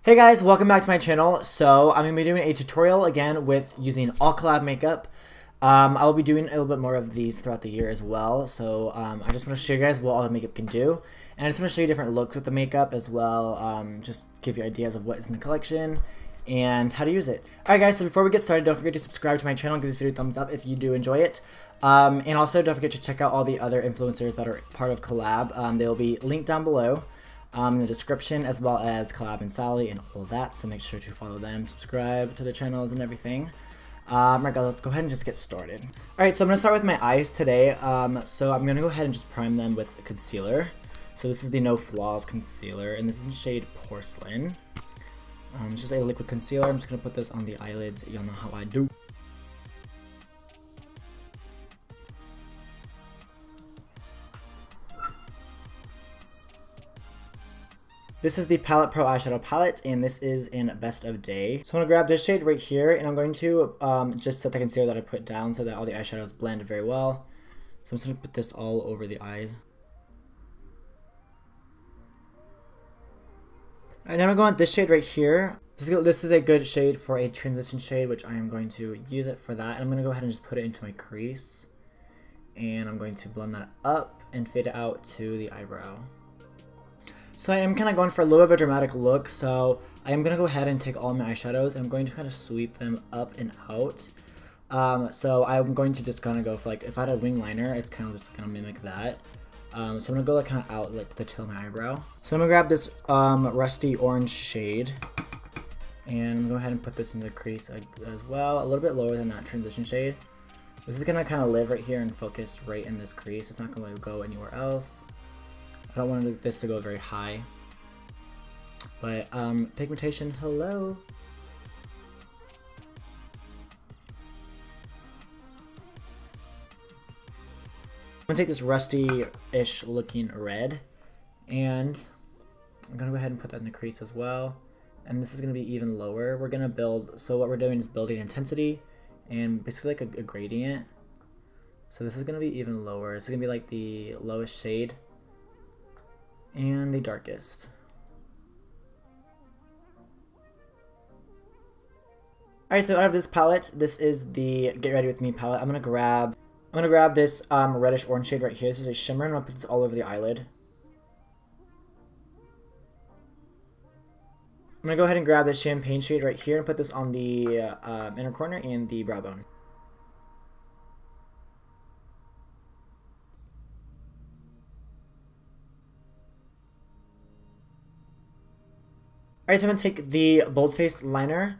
Hey guys, welcome back to my channel. So I'm going to be doing a tutorial again with using all collab makeup. I will be doing a little bit more of these throughout the year as well. So I just want to show you guys what all the makeup can do. And I just want to show you different looks with the makeup as well. Just give you ideas of what is in the collection and how to use it. Alright guys, so before we get started, don't forget to subscribe to my channel, give this video a thumbs up if you do enjoy it. And also don't forget to check out all the other influencers that are part of COL-LAB. They will be linked down below. In the description, as well as Collab and Sally and all that, so make sure to follow them, subscribe to the channels and everything. Alright guys, let's go ahead and just get started. Alright, so I'm going to start with my eyes today. So I'm going to go ahead and just prime them with concealer. So this is the No Flaws concealer, and this is in shade Porcelain. It's just a liquid concealer. I'm just going to put this on the eyelids. Y'all know how I do. This is the Palette Pro eyeshadow palette, and this is in Best of Day. So I'm going to grab this shade right here, and I'm going to just set the concealer that I put down so that all the eyeshadows blend very well. So I'm just going to put this all over the eyes. Alright, now I'm going to go on this shade right here. This is a good shade for a transition shade, which I am going to use it for that. And I'm going to go ahead and just put it into my crease. And I'm going to blend that up and fade it out to the eyebrow. So I am kind of going for a little bit of a dramatic look, so I am going to go ahead and take all my eyeshadows and I'm going to kind of sweep them up and out. So I'm going to just kind of go for, like, if I had a wing liner, it's kind of just going to mimic that. So I'm going to go like kind of out like to the tail of my eyebrow. So I'm going to grab this rusty orange shade and I'm going to go ahead and put this in the crease as well, a little bit lower than that transition shade. This is going to kind of live right here and focus right in this crease. It's not going to go anywhere else. I don't want this to go very high, but pigmentation, hello. I'm gonna take this rusty-ish looking red, and I'm gonna go ahead and put that in the crease as well. And this is gonna be even lower. We're gonna build, so what we're doing is building intensity and basically like a gradient. So this is gonna be even lower. It's gonna be like the lowest shade and the darkest. Alright, so out of this palette, this is the Get Ready With Me palette. I'm gonna grab this reddish orange shade right here. This is a shimmer, and I'm gonna put this all over the eyelid. I'm gonna go ahead and grab this champagne shade right here and put this on the inner corner and the brow bone. Alright, so I'm going to take the Bold Face liner,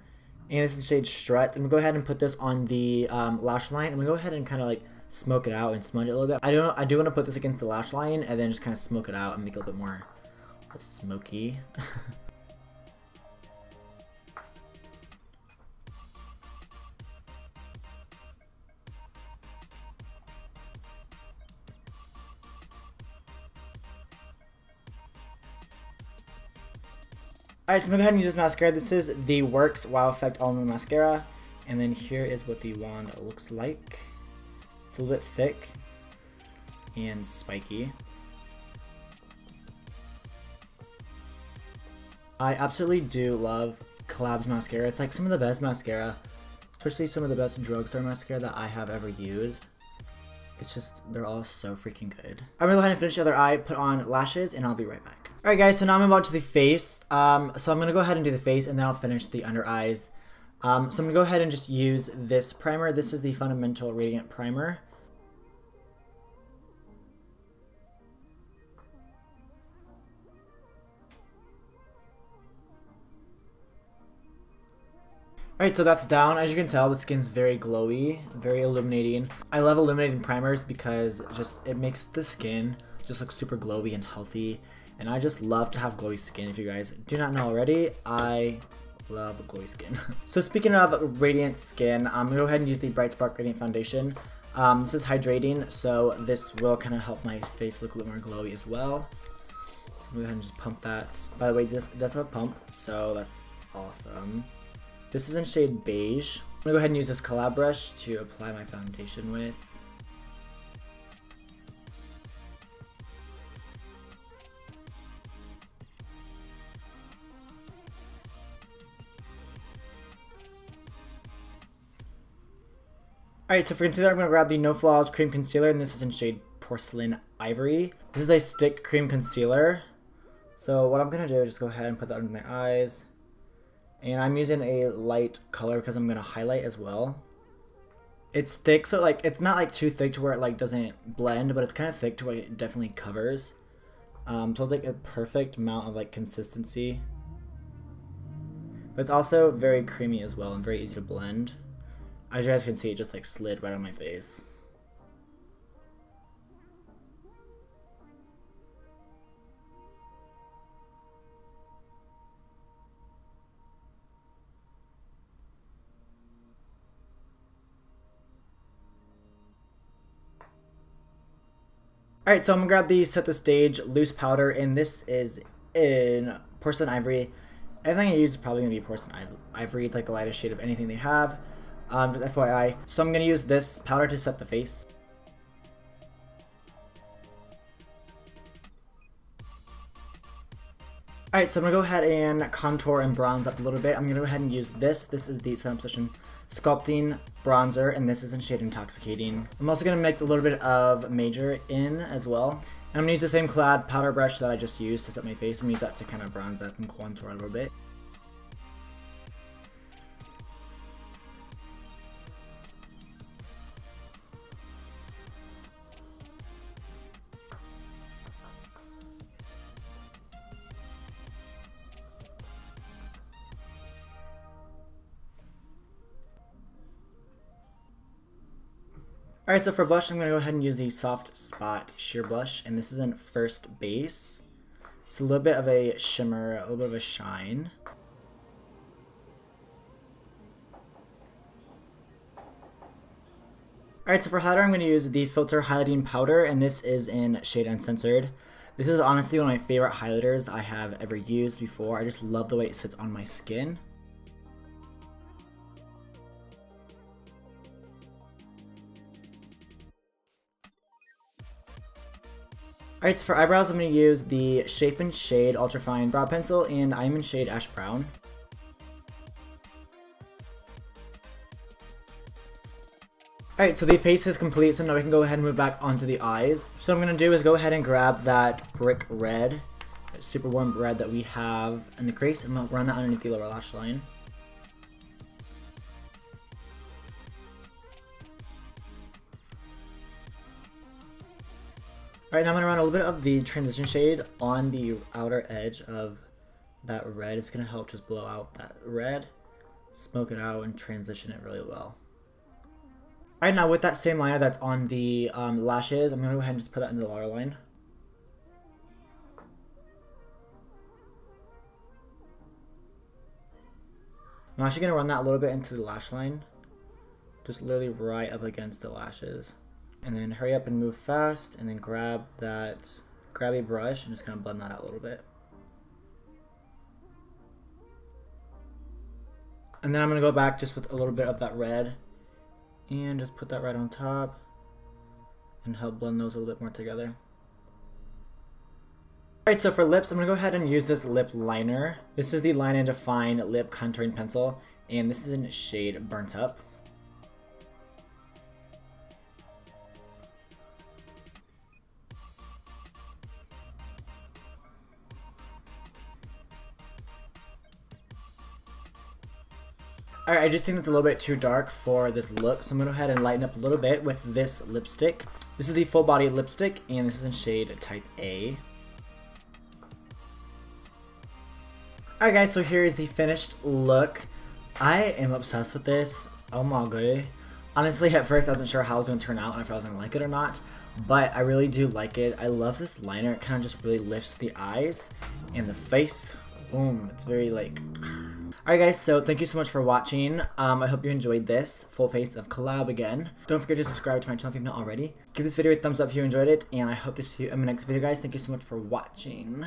and this is shade Strut. I'm going to go ahead and put this on the lash line. I'm going to go ahead and kind of like smoke it out and smudge it a little bit. I do want to put this against the lash line and then just kind of smoke it out and make it a little bit more smoky. Alright, so I'm going to go ahead and use this mascara. This is the Works Wow Effect All-in-One Mascara. And then here is what the wand looks like. It's a little bit thick and spiky. I absolutely do love COL-LAB's mascara. It's like some of the best mascara, especially some of the best drugstore mascara that I have ever used. It's just, they're all so freaking good. I'm gonna go ahead and finish the other eye, put on lashes, and I'll be right back. Alright guys, so now I'm about to the face. So I'm gonna go ahead and do the face, and then I'll finish the under eyes. So I'm gonna go ahead and just use this primer. This is the Fundamental Radiant Primer. Alright, so that's down. As you can tell, the skin's very glowy, very illuminating. I love illuminating primers because it makes the skin just look super glowy and healthy. And I just love to have glowy skin. If you guys do not know already, I love glowy skin. So speaking of radiant skin, I'm going to go ahead and use the Bright Spark Radiant Foundation. This is hydrating, so this will kind of help my face look a little more glowy as well. So go ahead and just pump that. By the way, this does have a pump, so that's awesome. This is in shade Beige. I'm going to go ahead and use this COL-LAB brush to apply my foundation with. Alright, so for concealer, I'm going to grab the No Flaws Cream Concealer, and this is in shade Porcelain Ivory. This is a stick cream concealer. So what I'm going to do is just go ahead and put that under my eyes. And I'm using a light color because I'm going to highlight as well. It's thick, so like it's not like too thick to where it like doesn't blend, but it's kind of thick to where it definitely covers. So it's like a perfect amount of like consistency. But it's also very creamy as well and very easy to blend. As you guys can see, it just like slid right on my face. Alright, so I'm going to grab the Set the Stage loose powder, and this is in Porcelain Ivory. Everything I use is probably going to be Porcelain Ivory. It's like the lightest shade of anything they have. Just FYI. So I'm going to use this powder to set the face. Alright, so I'm going to go ahead and contour and bronze up a little bit. I'm going to go ahead and use this. This is the Sun Obsession Sculpting Bronzer, and this is in shade Intoxicating. I'm also going to mix a little bit of Major in as well. And I'm going to use the same COL-LAB powder brush that I just used to set my face. I'm going to use that to kind of bronze that and contour a little bit. Alright, so for blush, I'm going to go ahead and use the Soft Spot Sheer Blush, and this is in First Base. It's a little bit of a shimmer, a little bit of a shine. Alright, so for highlighter, I'm going to use the Filter Highlighting Powder, and this is in shade Uncensored. This is honestly one of my favorite highlighters I have ever used before. I just love the way it sits on my skin. Alright, so for eyebrows, I'm going to use the Shape and Shade Ultra Fine Brow Pencil, and I'm in shade Ash Brown. Alright, so the face is complete, so now we can go ahead and move back onto the eyes. So what I'm going to do is go ahead and grab that Brick Red, that super warm red that we have in the crease, and I'm going to run that underneath the lower lash line. Alright, now I'm going to run a little bit of the transition shade on the outer edge of that red. It's going to help just blow out that red, smoke it out, and transition it really well. Alright, now with that same liner that's on the lashes, I'm going to go ahead and just put that in the waterline. I'm actually going to run that a little bit into the lash line, just literally right up against the lashes. And then hurry up and move fast, and then grab a brush and just kind of blend that out a little bit. And then I'm going to go back just with a little bit of that red and just put that right on top and help blend those a little bit more together. Alright, so for lips, I'm going to go ahead and use this lip liner. This is the Line and Define Lip Contouring Pencil, and this is in shade Burnt Up. Alright, I just think it's a little bit too dark for this look, so I'm going to go ahead and lighten up a little bit with this lipstick. This is the Full Body Lipstick, and this is in shade Type A. Alright guys, so here is the finished look. I am obsessed with this. Oh my god. Honestly, at first I wasn't sure how it was going to turn out and if I was going to like it or not, but I really do like it. I love this liner. It kind of just really lifts the eyes and the face. Boom. It's very like... Alright guys, so thank you so much for watching. I hope you enjoyed this full face of COL-LAB again. Don't forget to subscribe to my channel if you've not already. Give this video a thumbs up if you enjoyed it, and I hope to see you in my next video, guys. Thank you so much for watching.